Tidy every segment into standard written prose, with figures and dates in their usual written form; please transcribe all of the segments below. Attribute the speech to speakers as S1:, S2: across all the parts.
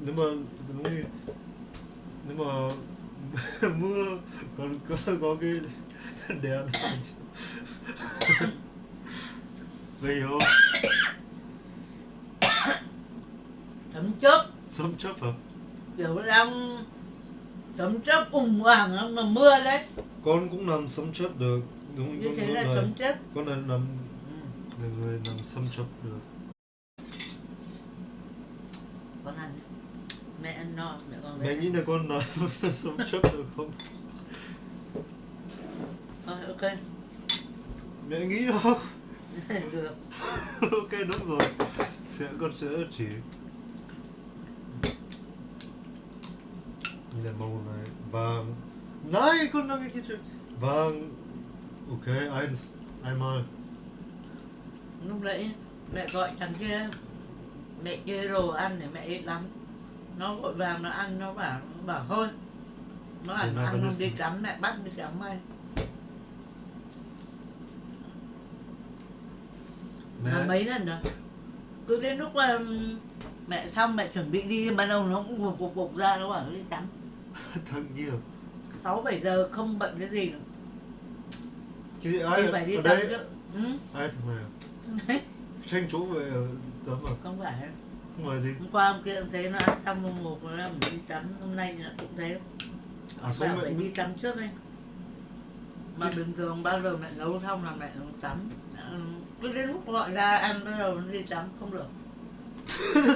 S1: nếu mà đúng rồi, nếu mà mưa còn có cái đèn vậy không?
S2: Sấm chớp
S1: hả?
S2: kiểu đang sấm chớp ủng hoảng mà mưa đấy.
S1: Con cũng làm sấm chớp được, đúng
S2: Như
S1: con
S2: thế là
S1: này.
S2: sấm chớp.
S1: Con này làm người làm sấm chớp được.
S2: Con ăn mẹ ăn no, mẹ còn
S1: Mẹ nghĩ là con làm sấm chớp được không?
S2: Thôi ok.
S1: Mẹ nghĩ không?
S2: Được.
S1: Ok đúng rồi, con sẽ chỉ như là màu này vàng. Này con đang cái chuyện vàng. Ok, einmal.
S2: Lúc nãy mẹ gọi thằng kia, mẹ kia đồ ăn để mẹ ít lắm. Nó vội vàng nó ăn, nó bảo thôi. Nó ăn không đi cắm, mẹ bắt đi cắm ngay. Mà mấy lần rồi. Cứ đến lúc mà mẹ xong mẹ chuẩn bị đi, ban đầu nó cũng gục ra, nó bảo nó đi tắm.
S1: Thật nhiều
S2: 6-7 giờ không bận cái gì nữa.
S1: Cái gì ai
S2: phải đi
S1: ở
S2: tắm
S1: đây?
S2: chứ.
S1: Ai thằng này? Tranh chỗ về tắm à?
S2: Không phải.
S1: Không phải gì?
S2: Hôm qua hôm kia cũng thấy nó ăn xong mùng 1 nó đi tắm, hôm nay nó cũng thế. Bảo phải đi tắm trước đi. Mà bình thường bao giờ mẹ nấu xong là mẹ tắm. Cứ đến lúc gọi ra ăn bắt đầu nó đi tắm không được.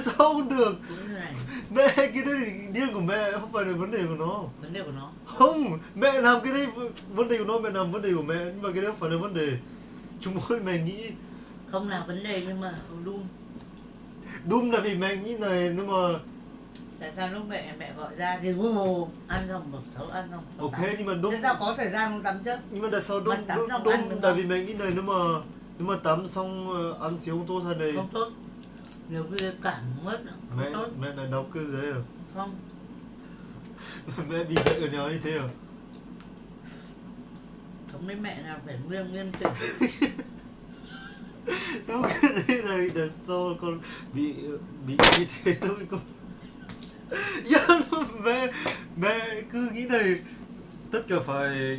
S1: Sao không được?
S2: Cũng như này.
S1: Mẹ cái đấy thì điên của mẹ, không phải là vấn đề của nó.
S2: Vấn đề của nó.
S1: Không, mẹ làm cái đấy vấn đề của nó, mẹ làm vấn đề của mẹ, nhưng mà cái đấy không phải là vấn đề. Chúng ơi mẹ nghĩ
S2: không là vấn đề nhưng mà
S1: Đúng là vì mẹ nghĩ này, nhưng mà
S2: tại sao lúc mẹ gọi ra thì ăn xong một cháu ăn xong
S1: ok
S2: tắm.
S1: nhưng mà đúng.
S2: Thế sao có thời gian không tắm chứ?
S1: Nhưng mà tại sao đúng tại vì mẹ nghĩ này, nếu mà tắm xong ăn xíu không tốt hay này?
S2: Không tốt. Nhiều khi cảm mất
S1: Mẹ lại đọc cái gì à?
S2: Không.
S1: Mẹ bị dạy ở nhà như thế à?
S2: Sống với mẹ nào phải nguyên chỉnh.
S1: Đúng cái đấy này là do con bị như thế thôi con. Mẹ cứ nghĩ này, tất cả phải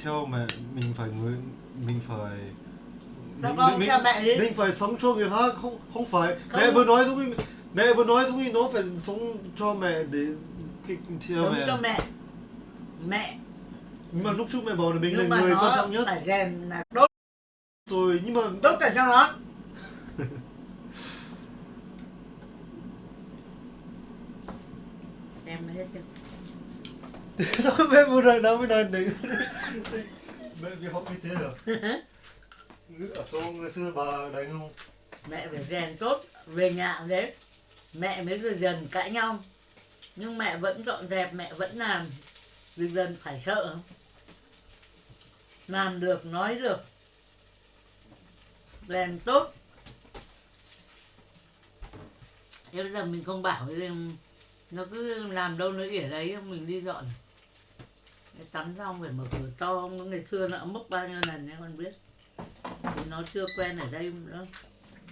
S1: theo mẹ, mình phải mình phải sống cho người khác, không phải không. Mẹ vừa nói giống như nó phải sống cho mẹ để theo
S2: sống
S1: mẹ.
S2: Cho mẹ.
S1: Nhưng mà lúc trước mẹ bảo là mình là người quan trọng nhất.
S2: Phải rèn là đốt
S1: Rồi nhưng mà
S2: đốt cả cho nó. Em hết chưa?
S1: Sao mẹ vừa nói nói đấy? Mẹ bị học như thế à? Ở sau ngày xưa bà đánh không?
S2: Mẹ phải rèn tốt, về nhà đấy mẹ mới dần cãi nhau, nhưng mẹ vẫn dọn dẹp, mẹ vẫn làm, dần phải sợ, làm được, nói được, rèn tốt. Thế bây giờ mình không bảo cái gì, nó cứ làm đâu nó ỉa đấy, mình đi dọn. Tắm xong phải mở cửa to, ngày xưa nó mốc bao nhiêu lần đấy con biết. Thì nó chưa quen ở đây nữa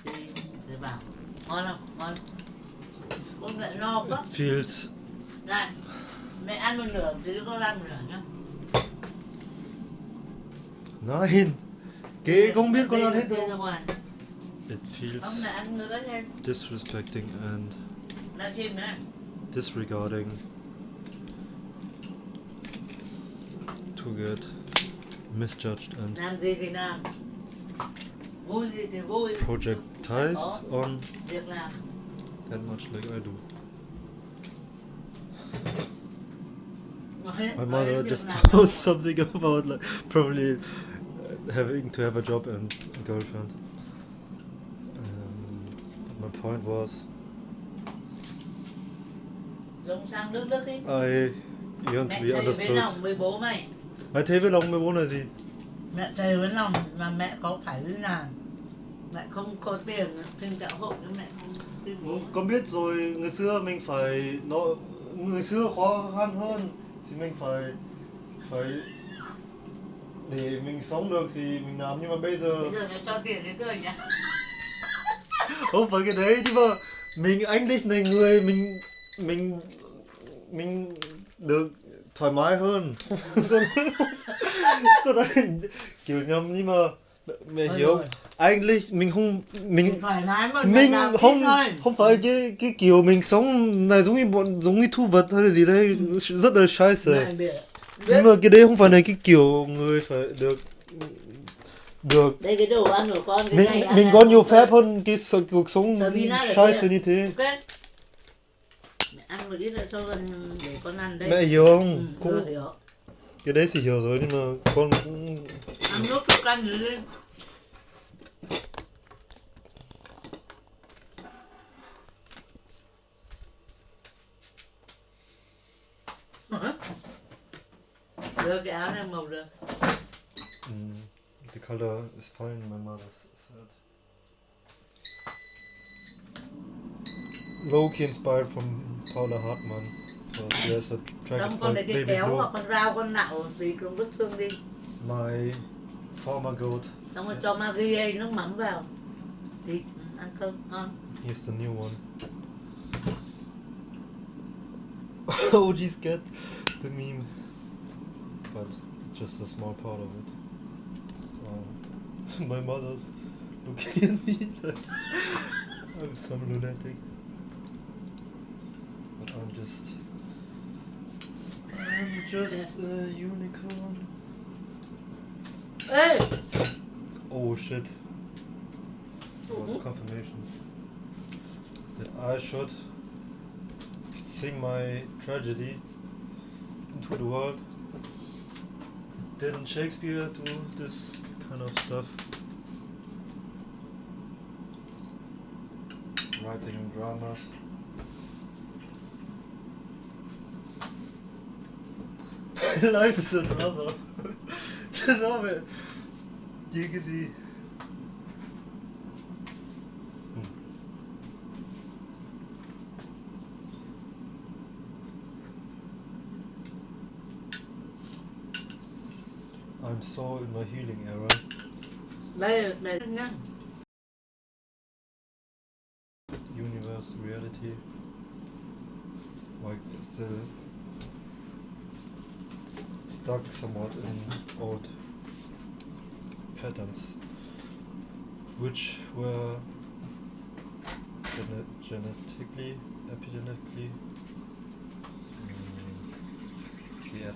S2: thì để bảo ngon không? Ngon. Con lại no quá.
S1: Feels.
S2: Này, mẹ ăn một nửa thì con ăn một nửa nhá.
S1: Nein. Cái không biết con ăn hết đâu. It
S2: Không
S1: feels
S2: là ăn nữa thêm.
S1: disrespecting and
S2: Là chim nữa.
S1: disregarding to get misjudged and
S2: Làm gì thì làm. Vui gì thì vui.
S1: projectized on
S2: việc làm.
S1: that much like I do. My mother just told something about like probably having to have a job and a girlfriend. But my point was
S2: Giống sang nước Đức ấy.
S1: You want to be understood.
S2: Mẹ thầy với lòng với bố mày.
S1: Mày thầy với lòng với bố là gì?
S2: Mẹ thầy với lòng mà mẹ có phải đi làm, mẹ không có tiền thêm xã hội nhưng mẹ không đi bố.
S1: Con biết rồi, người xưa mình phải người xưa khó khăn hơn thì mình phải để mình sống được thì mình làm, nhưng mà bây giờ
S2: nó cho tiền đấy cơ nhỉ?
S1: không phải cái đấy, nhưng mà mình English này người mình được thoải mái hơn. Có đấy kiểu nhầm nhưng mà mẹ
S2: Thôi
S1: hiểu
S2: rồi.
S1: English mình
S2: Thoải mái mà ngày
S1: mình
S2: nào
S1: không
S2: ít thôi.
S1: không phải cái kiểu mình sống này giống như thu vật hay là gì đấy rất là sai sờ.
S2: Này biết.
S1: Nhưng mà cái đấy không phải là cái kiểu người phải được
S2: Đây cái đồ ăn của con cái này ăn
S1: mình
S2: là
S1: có nhiều
S2: ok.
S1: phép hơn cái cuộc sống
S2: Sabina ở
S1: sai
S2: kia.
S1: sờ như thế.
S2: Ok. Mẹ ăn một ít là cho con để con ăn đây.
S1: Mẹ hiểu không?
S2: Cũng hiểu.
S1: Cái đấy thì hiểu rồi nhưng mà con cũng
S2: Ăn nước cho canh nữa đi. Đưa cái áo này màu được.
S1: the color is fine, my mother said. Low-key inspired from Paula Hartmann. So she has a track
S2: Xong
S1: is
S2: con
S1: called
S2: để cái
S1: Baby
S2: kéo
S1: Blue.
S2: hoặc con dao con nạo tùy con vứt xương đi.
S1: My former goat.
S2: Xong rồi cho Maggi hay nước mắm vào. Thịt ăn cơm ngon.
S1: Here's the new one. OG's get the meme, but it's just a small part of it. My mother's looking at me like I'm some lunatic, but I'm just a unicorn.
S2: Ê!
S1: Oh shit! It was a confirmation that I should sing my tragedy into the world. Didn't Shakespeare do this kind of stuff? Writing dramas. Life is a drama. Das haben wir dir gesehen. I'm so in my healing era.
S2: Đây nhá.
S1: Universe, reality. Like still stuck somewhat in old patterns, which were genetically, epigenetically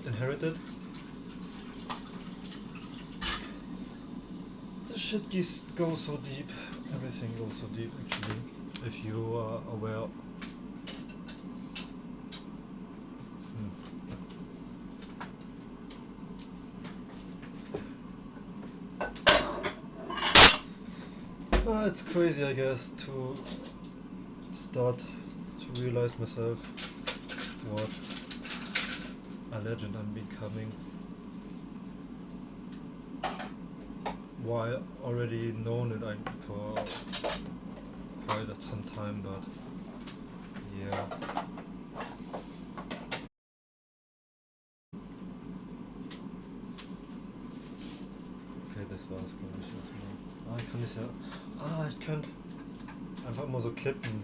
S1: inherited. The shit goes so deep. Everything goes so deep actually, if you are aware. It's crazy, I guess, to start to realize myself what a legend I'm becoming, while already known it for quite some time, but yeah. Okay, das war's, glaube ich, jetzt mal. Ich kann das ja. Ich könnte einfach mal so klippen.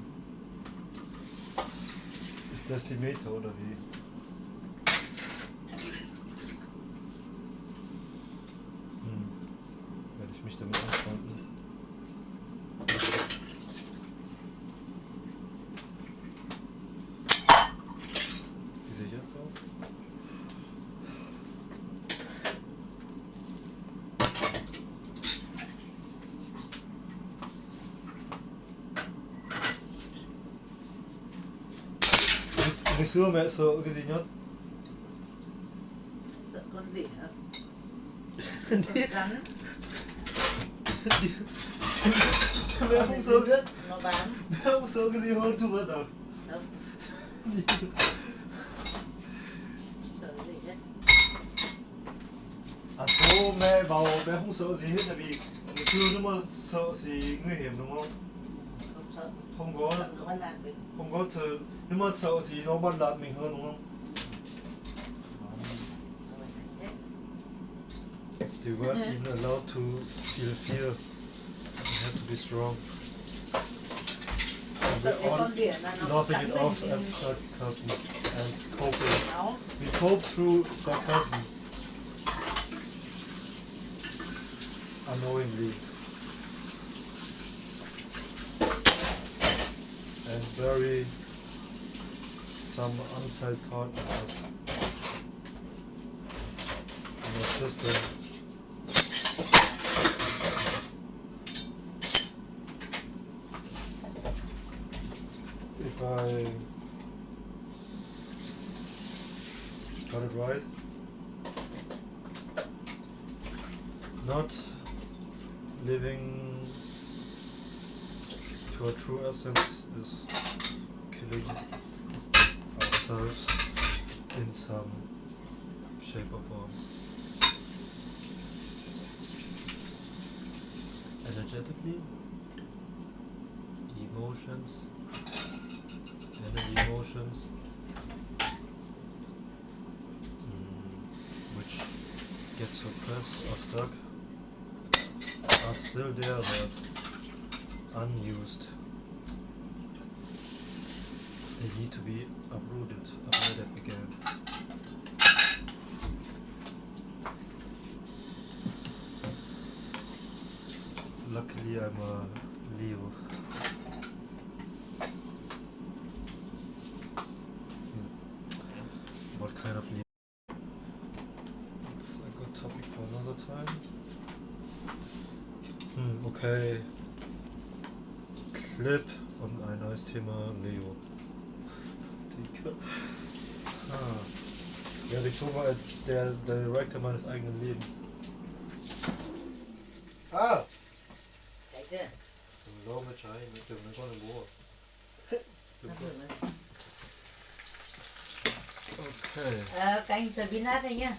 S1: Ist das die Meter oder wie? Werde ich mich damit anfreunden. Wie sehe ich jetzt aus? Ngày xưa mẹ sợ cái gì nhất?
S2: Sợ con đỉa. Rắn.
S1: Mẹ không sợ
S2: Nước nó bám.
S1: mẹ không sợ cái gì hơn thu vật à?
S2: Không. Sợ cái gì hết.
S1: Số mẹ bảo mẹ không sợ gì hết tại vì ngày xưa nếu mà sợ thì nguy hiểm đúng không?
S2: Không sợ.
S1: Không có.
S2: Sợ nó bắt nạt mình.
S1: Không có thờ, nếu mà sợ thì nó bắt nạt mình hơn đúng không? You weren't even allowed to feel fear. You have to be strong.
S2: sợ cái con đỉa là nó
S1: laughing
S2: cắn
S1: it
S2: mình
S1: off
S2: thì
S1: as sarcasm and coping.
S2: nó
S1: We cope through sarcasm unknowingly and bury some unfelt part of us in a system. If I got it right, not living to our true essence is killing ourselves in some shape or form. Energetically, emotions, emotions which get suppressed or stuck are still there but unused. They need to be uprooted again. Luckily I'm a Leo. What kind of Leo? It's a good topic for another time. Okay. Clip und ein neues Thema Leo. Ja, ich so mal als der Director meines eigenen Lebens. Ah!
S2: thấy chưa?
S1: Đừng lo mà trái, mấy chừng nó có là bố.
S2: Nó thử này.
S1: Okay.
S2: Canh spinach này nhá.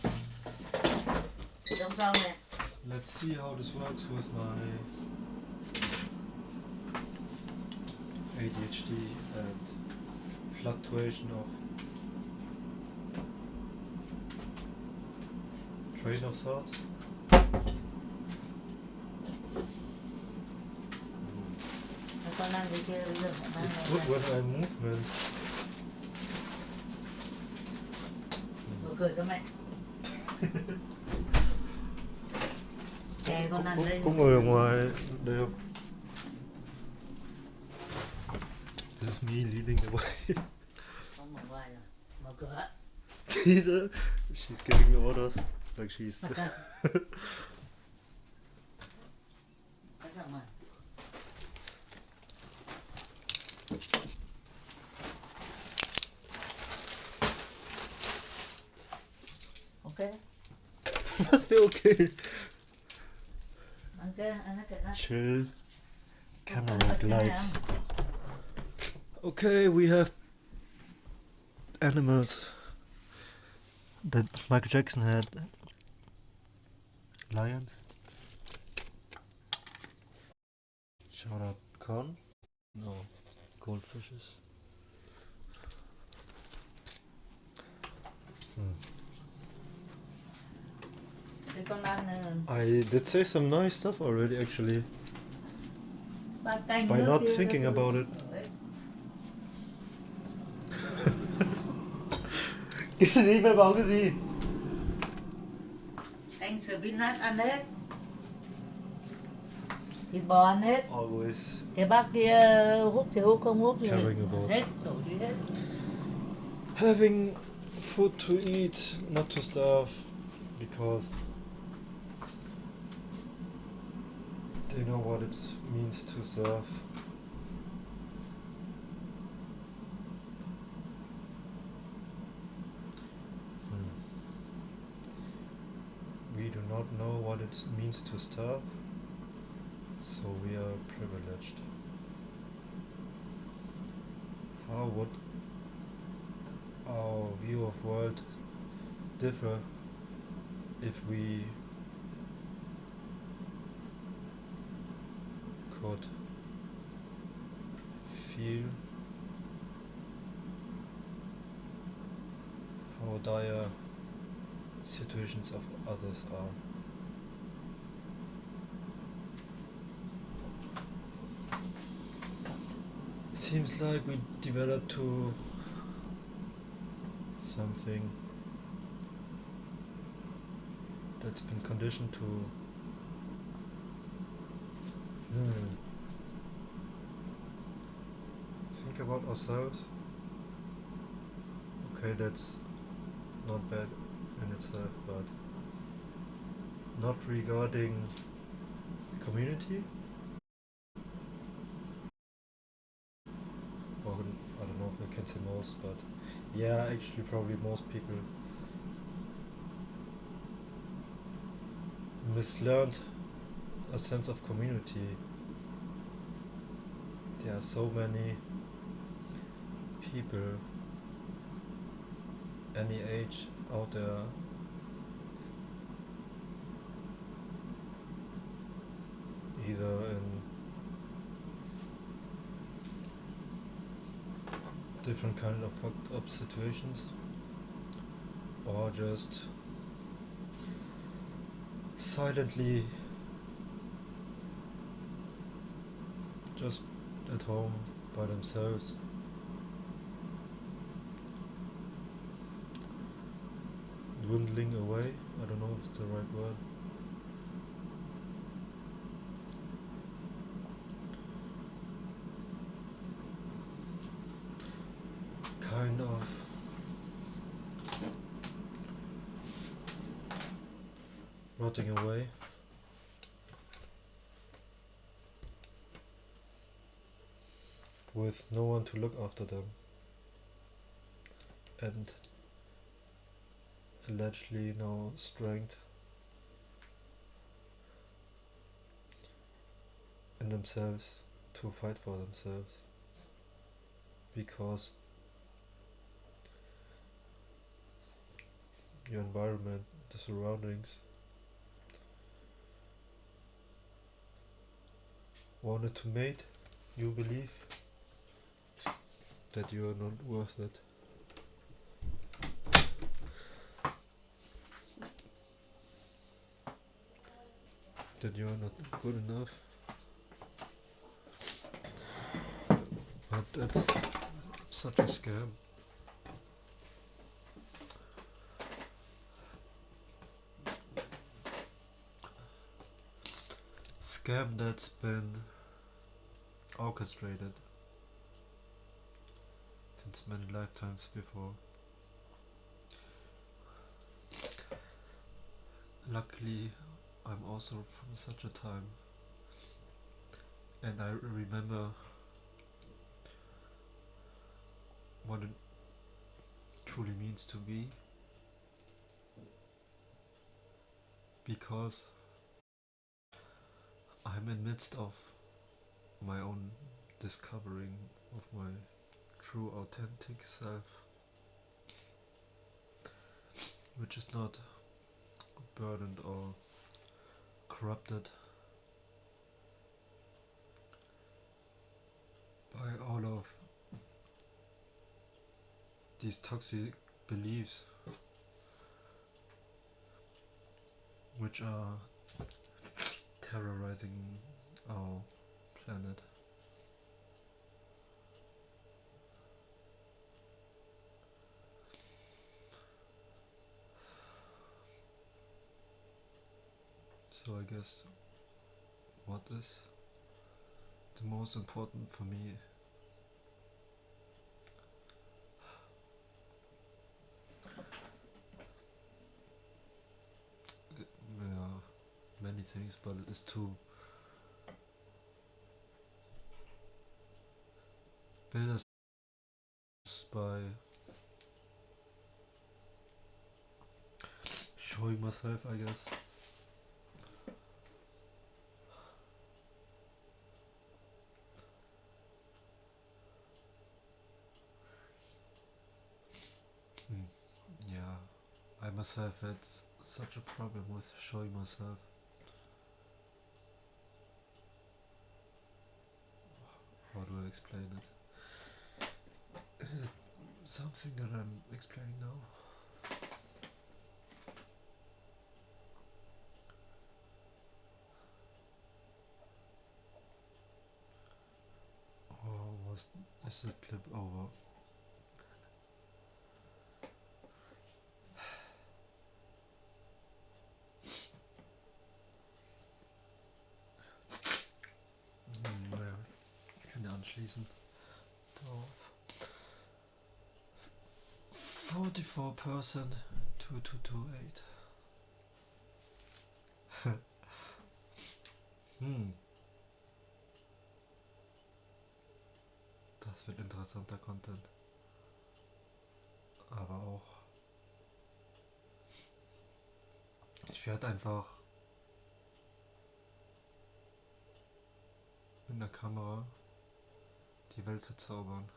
S2: Trong rau này.
S1: Let's see how this works with my ADHD and fluctuation of train of thought.
S2: Con ăn gì chưa bây giờ?
S1: It's good when I'm movement.
S2: Mở cười cho mẹ. Chè con ăn đây.
S1: Có người ở ngoài đây không? This is me leading the way.
S2: Không mở ngoài rồi. Mở cửa.
S1: She's giving me orders like she's
S2: Cắt ra ngoài. Okay.
S1: Must be okay. Chill. Camera lights. Okay, we have animals that Michael Jackson had. Lions. Shout out corn. No, goldfishes. I did say some nice stuff already, actually, by not thinking about it. Cái gì mày bảo cái gì?
S2: Canh spinach ăn hết. Thịt bò ăn hết.
S1: Always
S2: Cái bác kia hút thì hút, không hút thì hết, đổ đi hết.
S1: having food to eat, not to starve, because they know what it means to starve. We do not know what it means to starve, so we are privileged. How would our view of world differ if we could feel how dire situations of others are? seems like we developed to something that's been conditioned to think about ourselves. Okay, that's not bad in itself, but not regarding community, or I don't know if I can say most, but yeah, actually probably most people mislearned a sense of community. There are so many people any age out there either in different kind of fucked up situations or just silently just at home by themselves, dwindling away. I don't know if it's the right word. Kind of rotting away. With no one to look after them. And allegedly no strength in themselves to fight for themselves. Because your environment, the surroundings, wanted to make you believe that you are not worth it. That you are not good enough. But that's such a scam. Scam that's been orchestrated since many lifetimes before. Luckily, I'm also from such a time, and I remember what it truly means to be, because I'm in midst of my own discovering of my true authentic self, which is not burdened or corrupted by all of these toxic beliefs which are terrorizing our planet. So I guess what is the most important for me there are many things, but it is to build us by showing myself, I guess. Yeah, I myself had such a problem with showing myself. How do I explain it? Is it something that I'm explaining now? Or was is the clip over? Naja, ich kann ja anschließen. Drauf. 44%, 2228. Das wird interessanter Content. Aber auch. Ich werde einfach mit der Kamera die Welt verzaubern.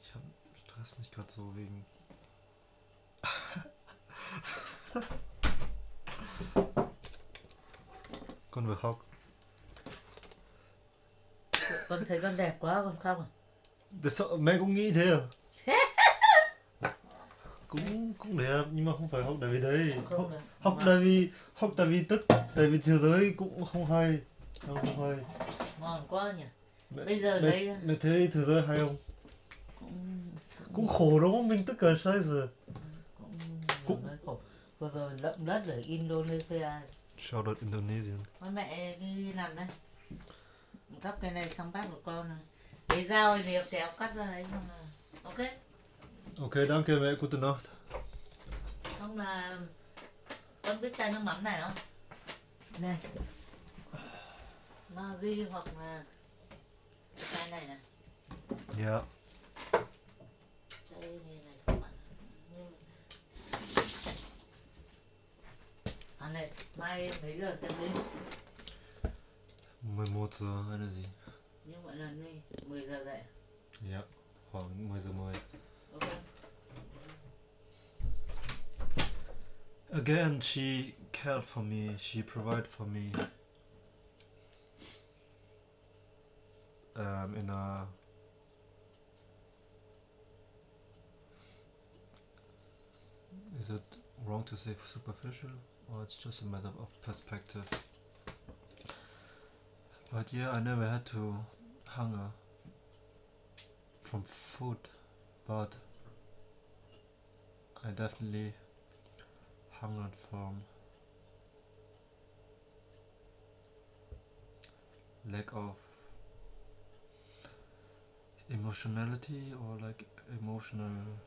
S1: Ich stress mich gerade so wegen. Con vừa khóc.
S2: Con thấy con đẹp quá con khóc à?
S1: Để sợ mẹ cũng nghĩ thế à? cũng đẹp nhưng mà không phải học tại vì đấy. Học tại vì tại vì thế giới cũng không hay. Không hay.
S2: Ngon quá nhỉ. Bây giờ đấy
S1: mẹ thấy thế giới hay không? Cũng khổ đúng không? Mình tất cả sai rồi.
S2: Cũng khổ. Vừa rồi lậm đất ở Indonesia.
S1: Shout out Indonesian.
S2: Mẹ đi làm đây. Cắt cái này xong bác của con này. Lấy dao thì nếu kéo cắt ra đấy xong là ok.
S1: Ok, danke mẹ, gute Nacht.
S2: Xong là con biết chai nước mắm này không? Này. Maggi hoặc là chai này này.
S1: Ja.
S2: Chai này các bạn. Này, mai mấy giờ xem đi?
S1: 11 giờ hay là gì?
S2: Như vậy là đi 10 giờ dậy.
S1: Dạ, khoảng 10 giờ 10.
S2: Ok.
S1: Again, she cared for me, she provided for me in a is it wrong to say superficial, or it's just a matter of perspective? But yeah, I never had to hunger from food, but I definitely hungered from lack of emotionality, or like emotional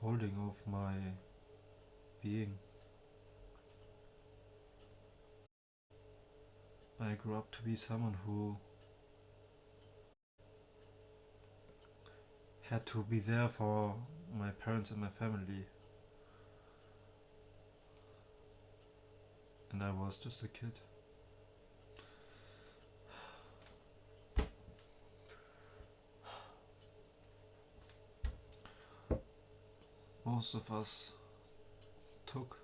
S1: holding of my being. I grew up to be someone who had to be there for my parents and my family, and I was just a kid. Most of us took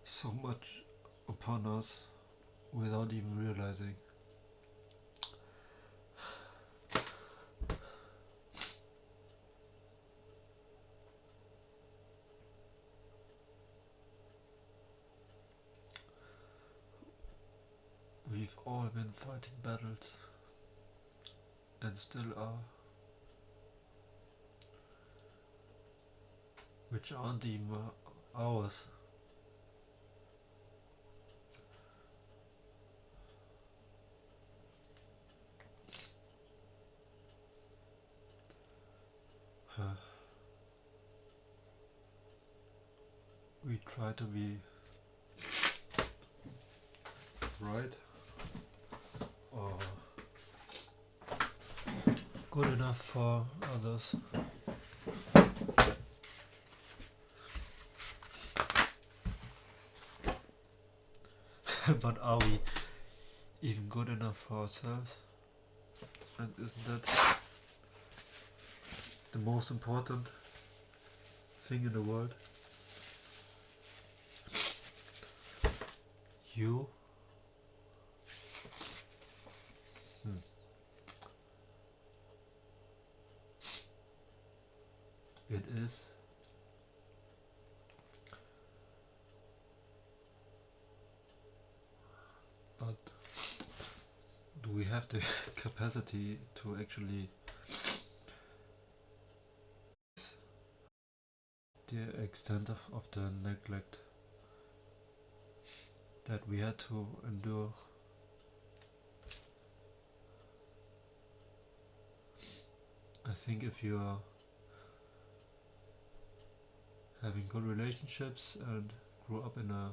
S1: so much upon us without even realizing. We've all been fighting battles and still are, which aren't even ours. We try to be right or good enough for others. But are we even good enough for ourselves? And isn't that the most important thing in the world? You? It we have the capacity to actually the extent of the neglect that we had to endure. I think if you are having good relationships and grow up in a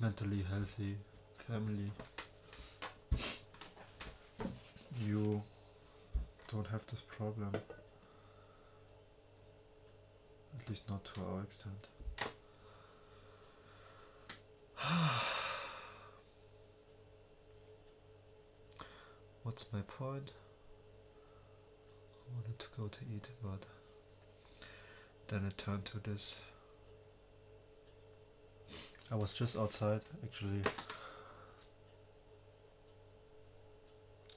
S1: mentally healthy family, you don't have this problem, at least not to our extent. What's my point? I wanted to go to eat, but then it turned to this. I was just outside, actually.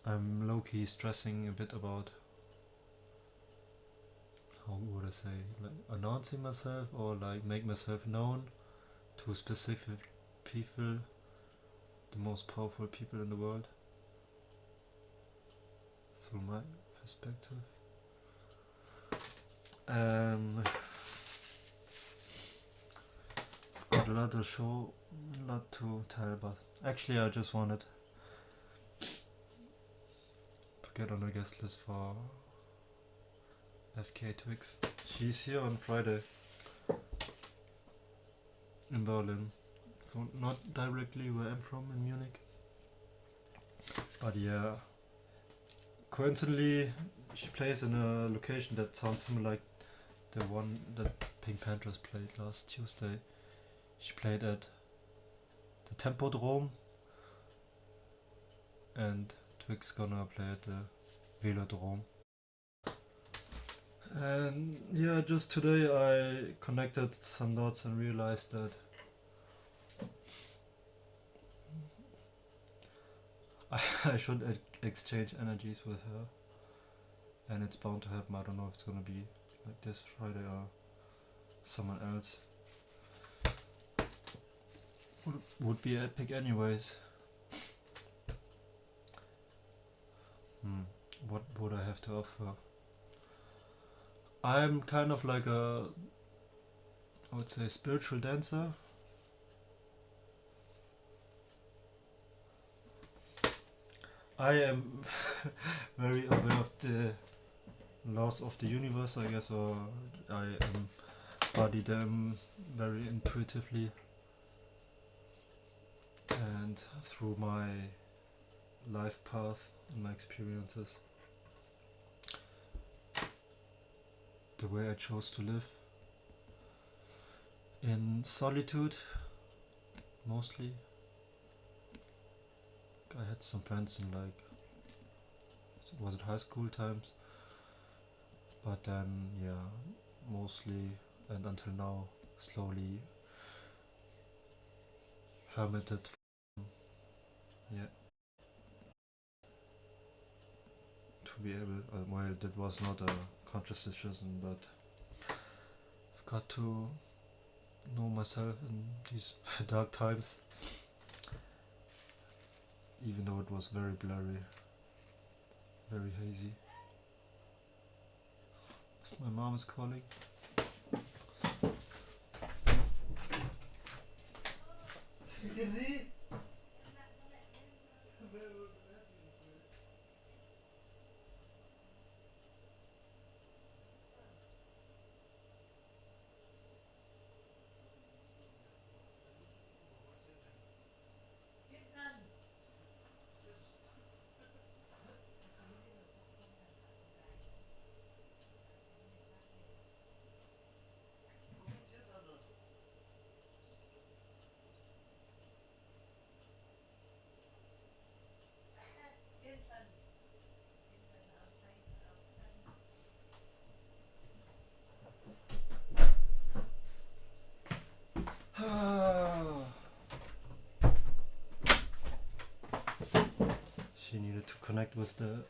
S1: I'm low-key stressing a bit about, how would I say, like announcing myself or like make myself known to specific people, the most powerful people in the world, through my perspective. I've got a lot to show, a lot to tell, but actually I just wanted to get on a guest list for FK Twix. She's here on Friday in Berlin, so not directly where I'm from in Munich, but yeah, coincidentally she plays in a location that sounds similar like the one that Pink Panthers played last Tuesday. She played at the Tempodrome, and Twix gonna play at the Velodrome. And yeah, just today I connected some dots and realized that I should exchange energies with her, and it's bound to happen. I don't know if it's gonna be like this Friday or someone else. Would be epic anyways. What would I have to offer? I'm kind of like a, I would say, spiritual dancer. I am very aware of the laws of the universe, I guess, or I embody them very intuitively, and through my life path and my experiences, the way I chose to live in solitude mostly. I had some friends in like, was it high school times, but then yeah, mostly and until now slowly hermited. Yeah, to be able, well, that was not a conscious decision, but I've got to know myself in these dark times, even though it was very blurry, very hazy. My mom is calling. She needed to connect with the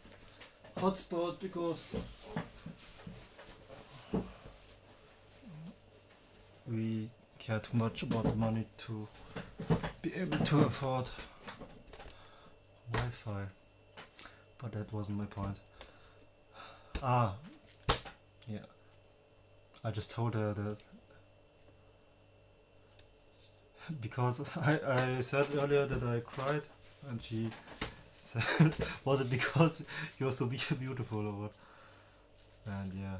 S1: hotspot because we care too much about the money to be able to afford Wi-Fi, but that wasn't my point. Yeah, I just told her that because I said earlier that I cried, and she said, was it because you're so beautiful or what? And yeah,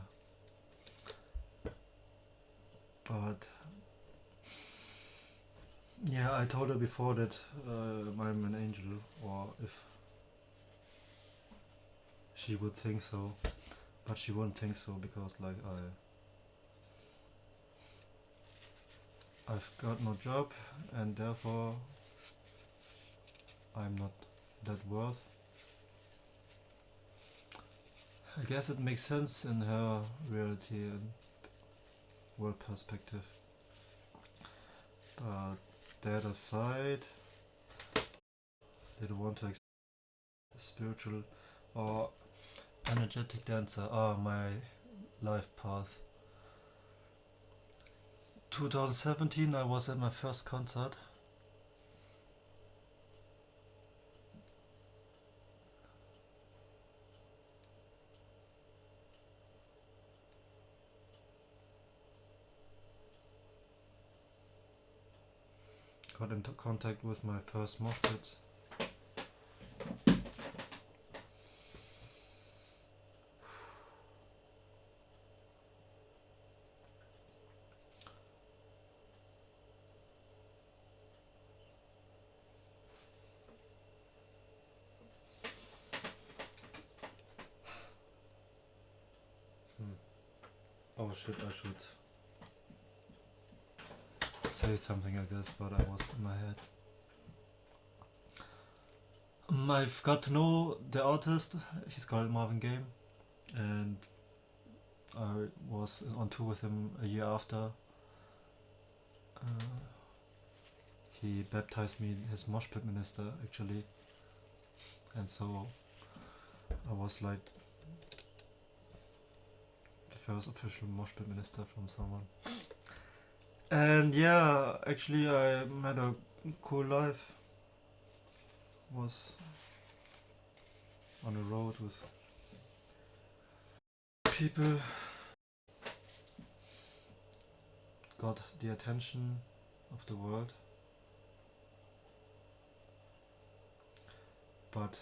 S1: but yeah, I told her before that I'm an angel, or if she would think so, but she wouldn't think so because like I've got no job, and therefore I'm not that worth. I guess it makes sense in her reality and world perspective. But that aside, they don't want to spiritual or energetic dancer are my life path. 2017 I was at my first concert. Got into contact with my first mosh pits. Oh shit, I should say something I guess, but I was in my head. I've got to know the artist, he's called Marvin Gaye, and I was on tour with him a year after. He baptized me his mosh pit minister actually, and so I was like the first official mosh pit minister from someone. And yeah, actually I had a cool life. Was on the road with people, got the attention of the world, but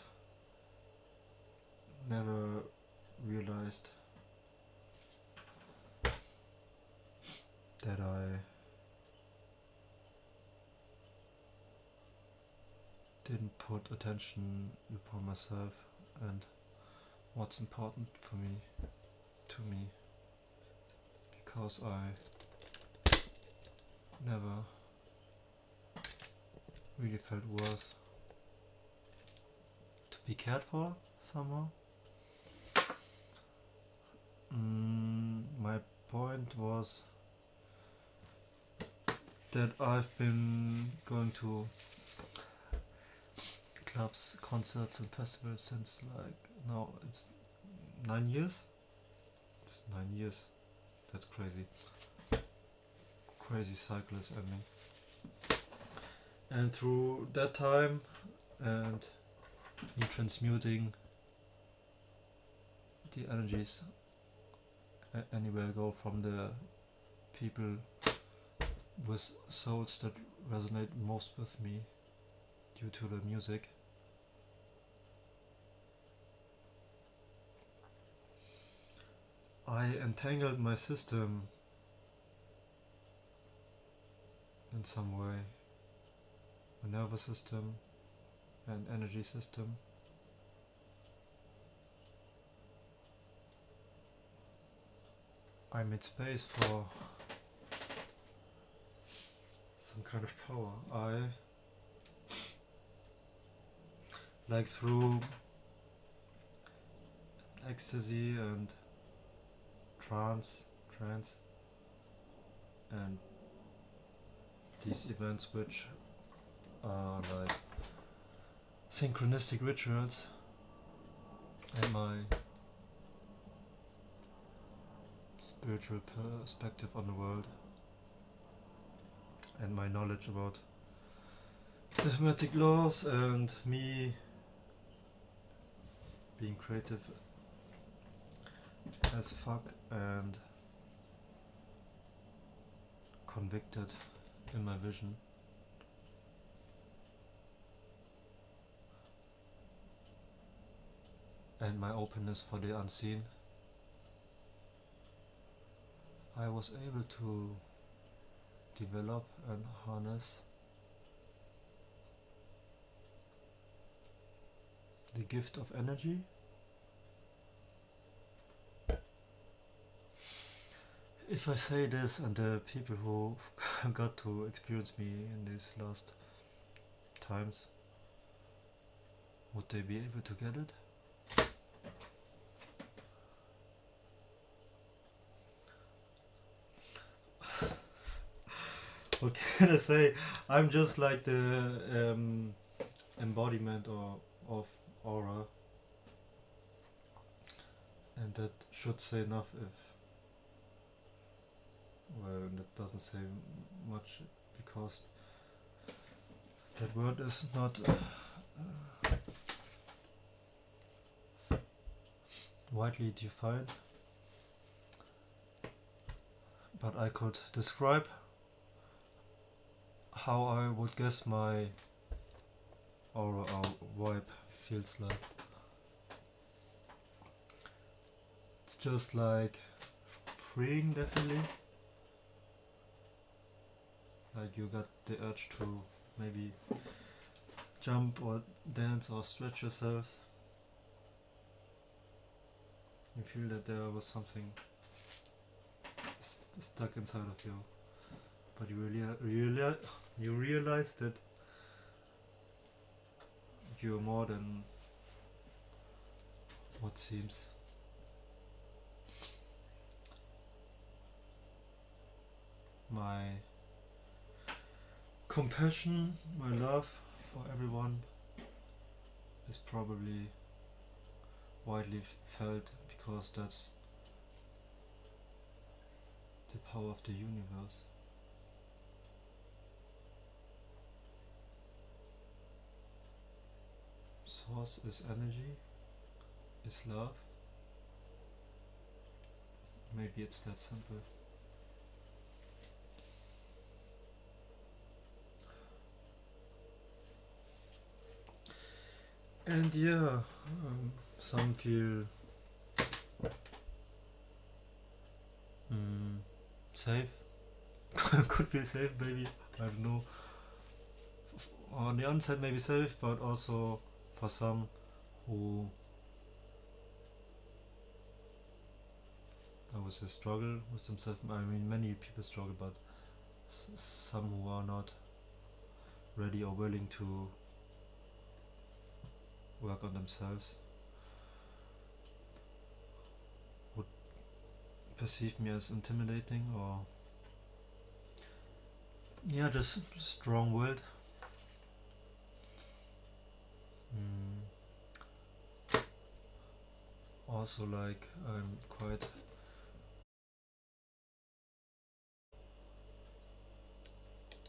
S1: never realized that I didn't put attention upon myself and what's important for me, to me, because I never really felt worth to be cared for somehow. My point was that I've been going to clubs, concerts and festivals since like now it's 9 years. It's 9 years. That's crazy. Crazy cycle is ending. And through that time and me transmuting the energies anywhere I go from the people with souls that resonate most with me due to the music. I entangled my system in some way, my nervous system and energy system. I made space for some kind of power. I, like through ecstasy and trance and these events which are like synchronistic rituals, and my spiritual perspective on the world and my knowledge about the hermetic laws and me being creative as fuck and convicted in my vision. And my openness for the unseen, I was able to develop and harness the gift of energy. If I say this, and the people who got to experience me in these last times, would they be able to get it? What can I say? I'm just like the embodiment of aura, and that should say enough. If well, that doesn't say much because that word is not widely defined, but I could describe how I would guess my aura or vibe feels like. It's just like freeing, definitely. Like you got the urge to maybe jump or dance or stretch yourselves. You feel that there was something stuck inside of you, but you realize that you're more than what seems. My compassion, my love for everyone is probably widely felt because that's the power of the universe. Source is energy, is love. Maybe it's that simple. And yeah, some feel safe. Could feel safe, maybe. I don't know. On the onset, maybe safe, but also for some who there was a struggle with themselves. I mean, many people struggle, but some who are not ready or willing to work on themselves would perceive me as intimidating or yeah, just strong-willed. Also, like I'm quite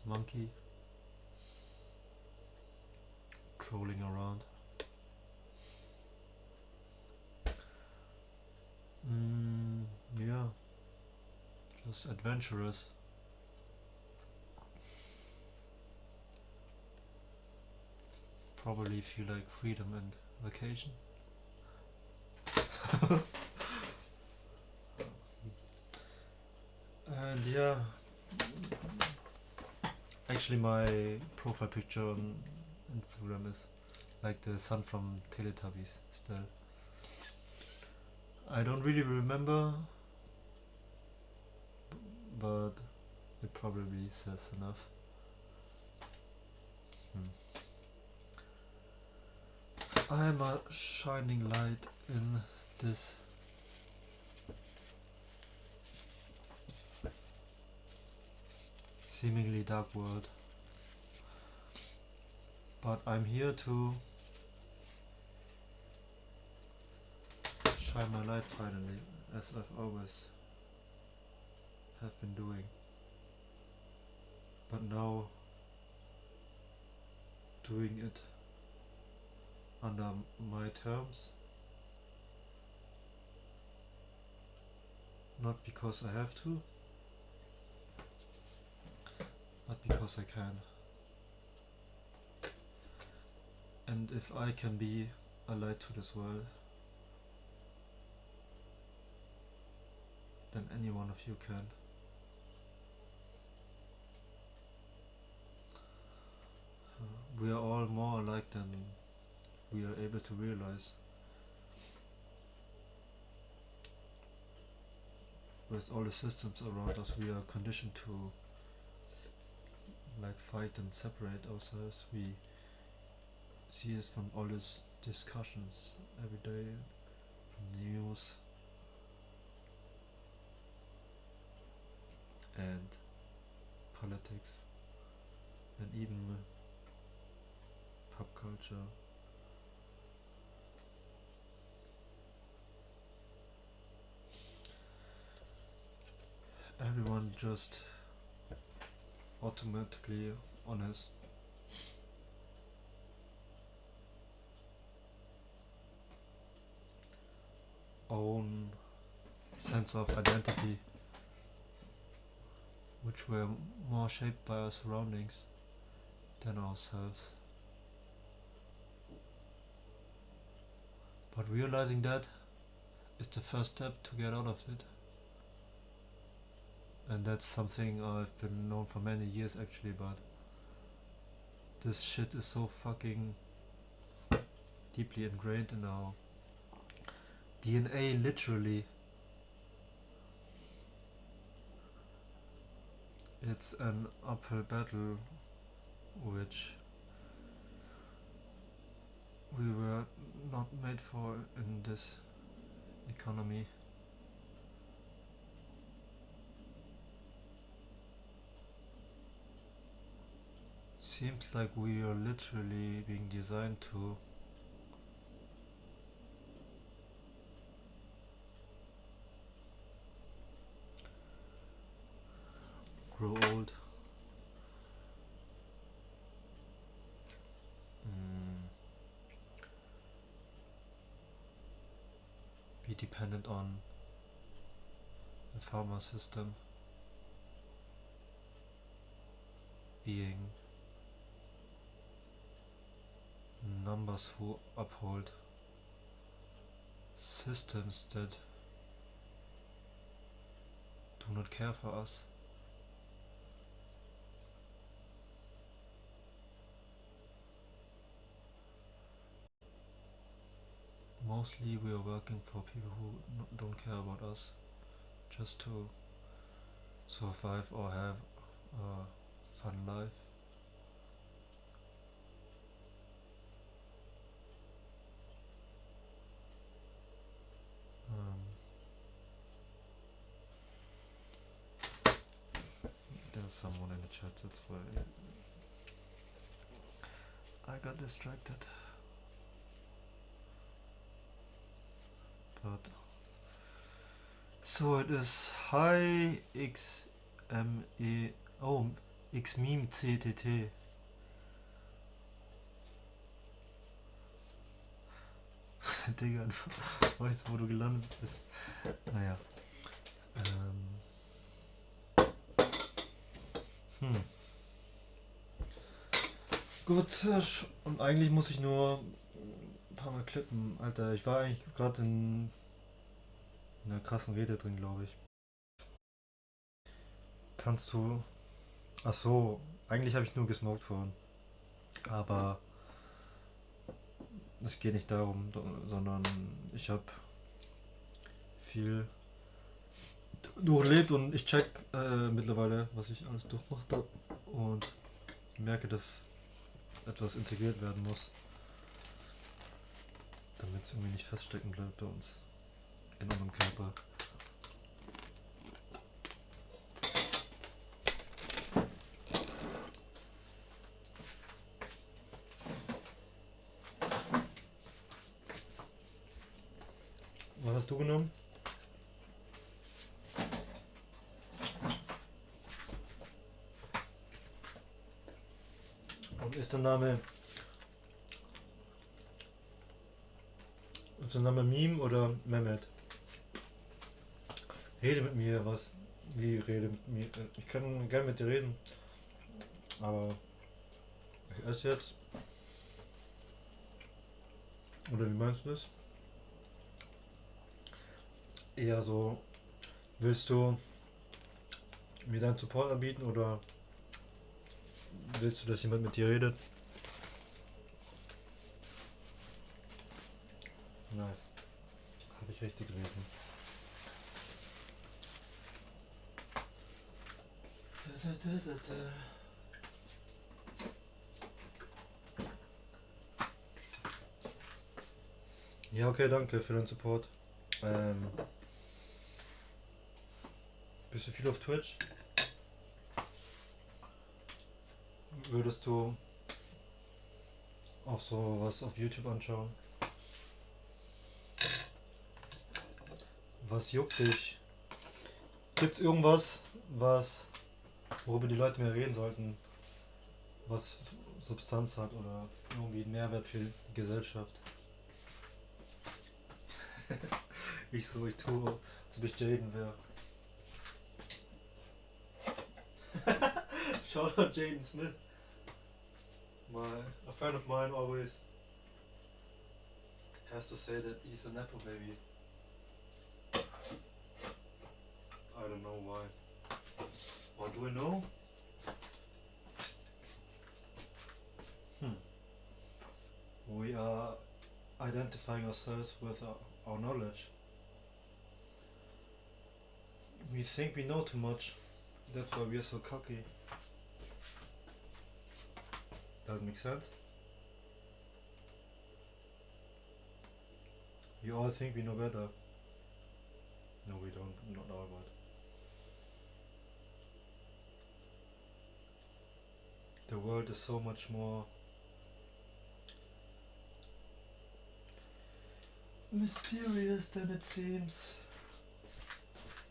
S1: monkey, trolling around. Yeah, just adventurous. Probably feel like freedom and vacation. And yeah, actually my profile picture on Instagram is like the sun from Teletubbies still. I don't really remember, but it probably says enough. I am a shining light in this seemingly dark world, but I'm here to shine my light finally, as I've always have been doing. But now doing it under my terms, not because I have to, but because I can. And if I can be a light to this world, then any one of you can. We are all more alike than we are able to realize. With all the systems around us, we are conditioned to like fight and separate ourselves. We see this from all these discussions every day, from the news and politics and even pop culture. Everyone just automatically on his own sense of identity, which were more shaped by our surroundings than ourselves. But realizing that is the first step to get out of it. And that's something I've been known for many years actually, but this shit is so fucking deeply ingrained in our DNA, literally. It's an uphill battle which we were not made for in this economy. Seems like we are literally being designed to grow old. Be dependent on the pharma system, being numbers who uphold systems that do not care for us. Mostly we are working for people who don't care about us, just to survive or have a fun life. There's someone in the chat, that's why I got distracted. But so it is hi XME Xmeme CTT. Digga, du weißt, wo du gelandet bist. Naja. Gut, und eigentlich muss ich nur ein paar Mal klippen. Alter, ich war eigentlich gerade in einer krassen Rede drin, glaube ich. Kannst du... Ach so, eigentlich habe ich nur gesmoked vorhin. Aber es geht nicht darum, sondern ich habe viel durchlebt und ich check mittlerweile, was ich alles durchmacht habe und merke, dass etwas integriert werden muss, damit es irgendwie nicht feststecken bleibt bei uns in unserem Körper. Was hast du genommen? Und ist der Name Ist dein Name Meme oder Mehmet? Rede mit mir, was? Wie rede mit mir? Ich kann gerne mit dir reden, aber ich esse jetzt. Oder wie meinst du das? Eher so, willst du mir deinen Support anbieten oder willst du, dass jemand mit dir redet? Nice. Habe ich richtig gelesen. Ja, okay, danke für deinen Support. Bist du viel auf Twitch? Würdest du auch so was auf YouTube anschauen? Was juckt dich? Gibt's irgendwas, worüber die Leute mehr reden sollten, was Substanz hat oder irgendwie einen Mehrwert für die Gesellschaft? Ich tue, als ob ich Jaden wäre. Shout out Jaden Smith. A friend of mine always has to say that he's a Nepo baby. I don't know why. Or do I know? We are identifying ourselves with our knowledge. We think we know too much. That's why we are so cocky. Doesn't make sense? You all think we know better. No, we don't. Not all, but the world is so much more mysterious than it seems.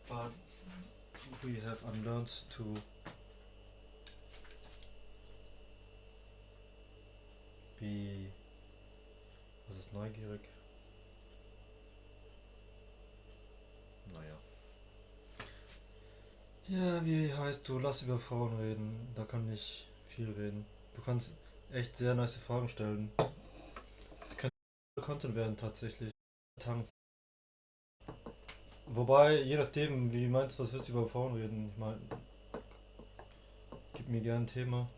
S1: But we have unlearned to be, was ist neugierig? Naja. Ja, wie heißt du? Lass über Frauen reden. Da kann ich viel reden. Du kannst echt sehr nice Fragen stellen. Das könnte Content werden tatsächlich. Tank. Wobei, je nachdem, wie meinst du, was willst du über Frauen reden? Ich meine, gib mir gerne ein Thema.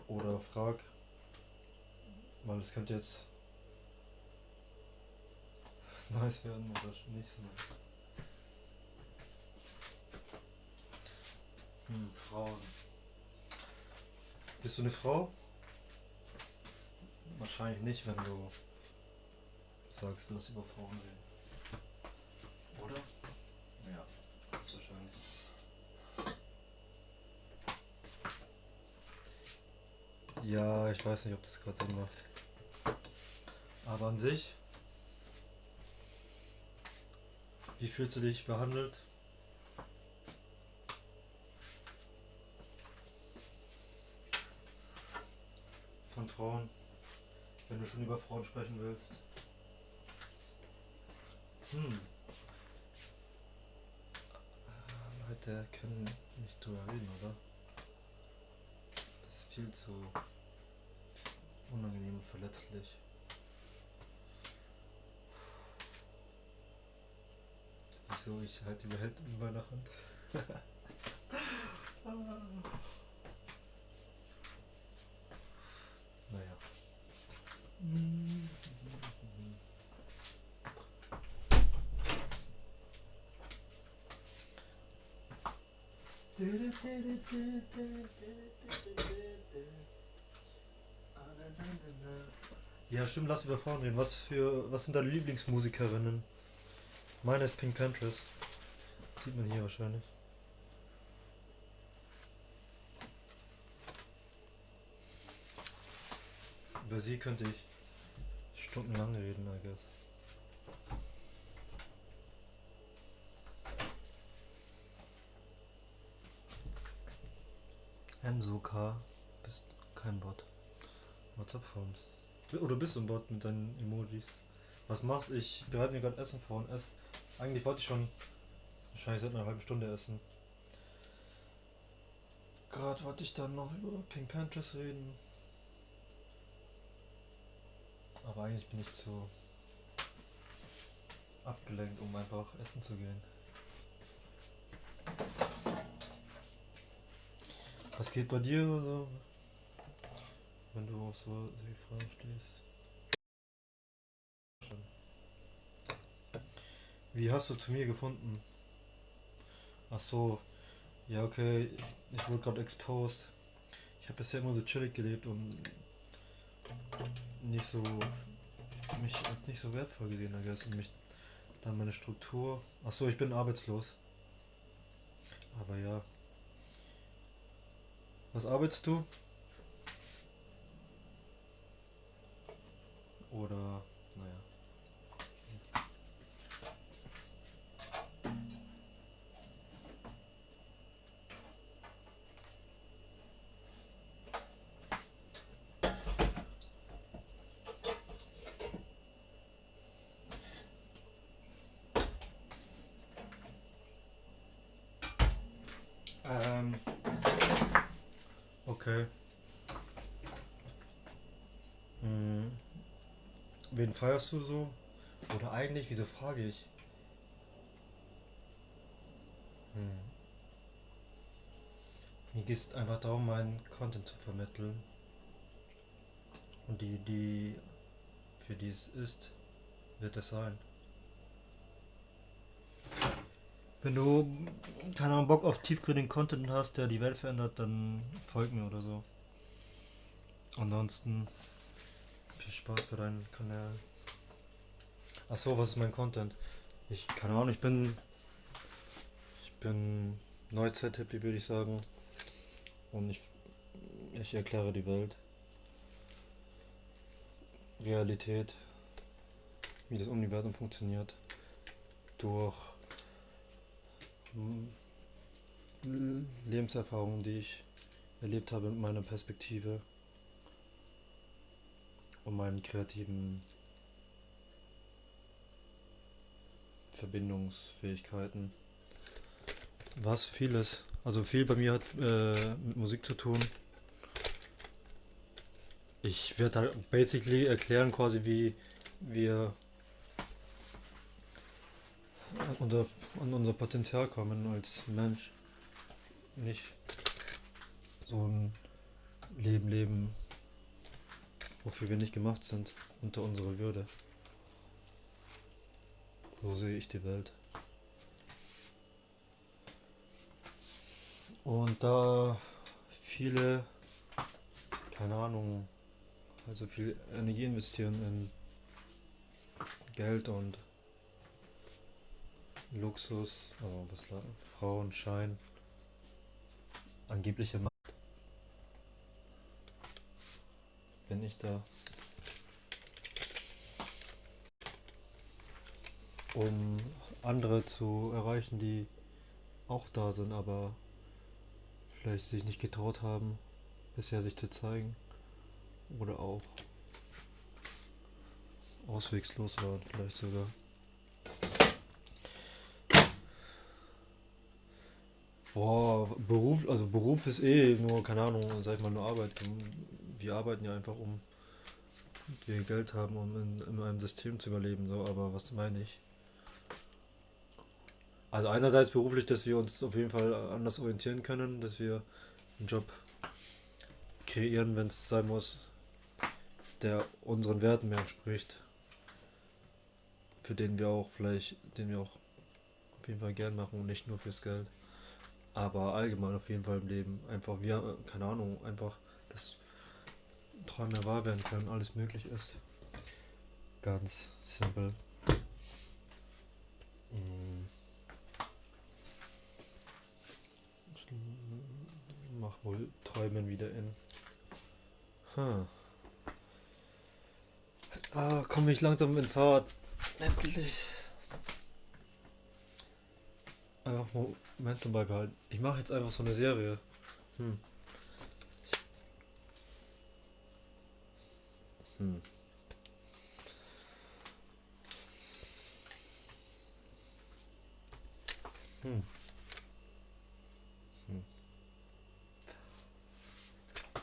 S1: Oder frag. Weil es könnte jetzt nice werden oder nicht so nice. Frauen. Bist du eine Frau? Wahrscheinlich nicht, wenn du sagst, lass über Frauen reden. Oder? Ja, ist wahrscheinlich. Ja, ich weiß nicht, ob das gerade Sinn macht. Aber an sich, wie fühlst du dich behandelt? Von Frauen, wenn du schon über Frauen sprechen willst. Leute können nicht drüber reden, oder? Das ist viel zu unangenehm und verletzlich. Wieso? Ich halte die Welt in meiner Hand. Naja. Ja, stimmt, lass über Frauen reden. Was sind deine Lieblingsmusikerinnen? Meine ist Pink Panthers. Sieht man hier wahrscheinlich. Über sie könnte ich stundenlang reden, I guess. Enzo K. Bist kein Bot. WhatsApp Phones. Oder bist du ein Bot mit deinen Emojis? Was machst du? Ich bereite mir gerade Essen vor und esse. Eigentlich wollte ich schon wahrscheinlich seit einer halben Stunde essen. Gerade wollte ich dann noch über Pink Panthers reden. Aber eigentlich bin ich zu abgelenkt, um einfach essen zu gehen. Was geht bei dir oder so, wenn du auf so die Fragen stehst? Wie hast du zu mir gefunden? Ach so, ja okay, ich wurde gerade exposed. Ich habe bisher immer so chillig gelebt und nicht so mich als nicht so wertvoll gesehen, I guess, und mich dann meine Struktur. Ach so, ich bin arbeitslos. Aber ja, was arbeitest du? Oder naja. Ähm, okay. Hm. Wen feierst du so? Oder eigentlich, wieso frage ich? Hm. Mir geht es einfach darum, meinen Content zu vermitteln. Und die für die es ist, wird es sein. Wenn du, keine Ahnung, Bock auf tiefgründigen Content hast, der die Welt verändert, dann folg mir oder so. Ansonsten viel Spaß bei deinen Kanälen. Achso, was ist mein Content? Keine Ahnung, ich bin Neuzeit-Hippie, würde ich sagen. Und ich erkläre die Welt, Realität, wie das Universum funktioniert, durch Lebenserfahrungen, die ich erlebt habe mit meiner Perspektive und meinen kreativen Verbindungsfähigkeiten. Was vieles. Also viel bei mir hat mit Musik zu tun. Ich werde halt basically erklären quasi, wie wir an unser Potenzial kommen als Mensch. Nicht so ein Leben leben, wofür wir nicht gemacht sind, unter unserer Würde. So sehe ich die Welt. Und da viele, keine Ahnung, also viel Energie investieren in Geld und Luxus, also Frauen, Schein, angebliche Macht, bin ich da, um andere zu erreichen, die auch da sind, aber vielleicht sich nicht getraut haben, bisher sich zu zeigen oder auch auswegslos waren, vielleicht sogar. Boah, Beruf ist eh nur, keine Ahnung, sag ich mal, nur Arbeit. Wir arbeiten ja einfach, um wir Geld haben, um in einem System zu überleben, so, aber was meine ich? Also einerseits beruflich, dass wir uns auf jeden Fall anders orientieren können, dass wir einen Job kreieren, wenn es sein muss, der unseren Werten mehr entspricht, für den wir auch auf jeden Fall gern machen und nicht nur fürs Geld. Aber allgemein auf jeden Fall im Leben. Einfach, keine Ahnung, einfach, dass Träume wahr werden können, alles möglich ist. Ganz simpel. Ich mach wohl Träumen wieder in. Huh. Komme ich langsam in Fahrt. Endlich. Einfach Momentum beibehalten. Ich mache jetzt einfach so eine Serie. Hm. Hm. Hm. Hm.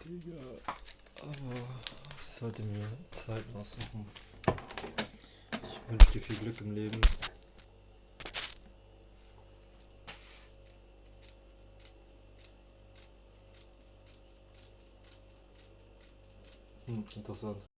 S1: Digga. Aber ich sollte mir Zeit aussuchen. Ich wünsche dir viel Glück im Leben. Interessant.